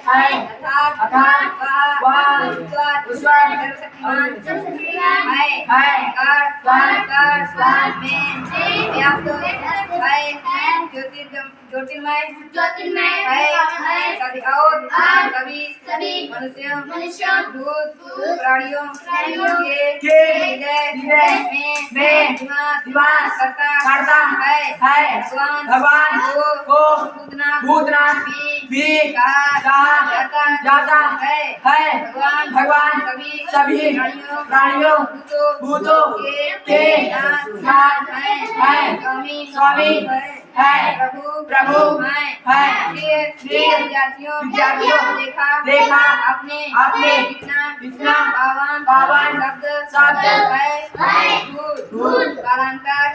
अर्थात वह ईश्वर सर्वशक्तिमान है में व्याप्त है ज्योतिर्मय है सभी मनुष्यों भूत प्राणियों के हृदय में निवास करता है भगवान को भूतनाथ भी कहा जाता है भगवान सभी प्राणियों भूतों के नाथ है स्वामी है प्रभु है विद्यार्थियों देखा अपने इतना पावन शब्द है भूत कालांतर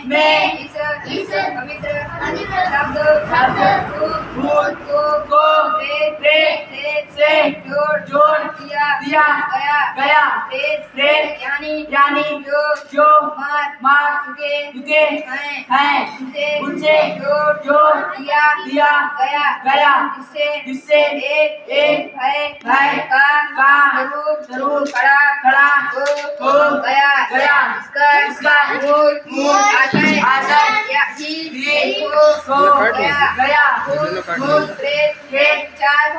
में इस पवित्र शब्द भूत को प्रेत से जोड़ दिया गया प्रेत यानी जो मार चुके हैं उनसे जोड़ दिया गया जिससे एक भय का स्वरूप खड़ा हो गया इसका मूल आशय ही हो गया भूत प्रेत चार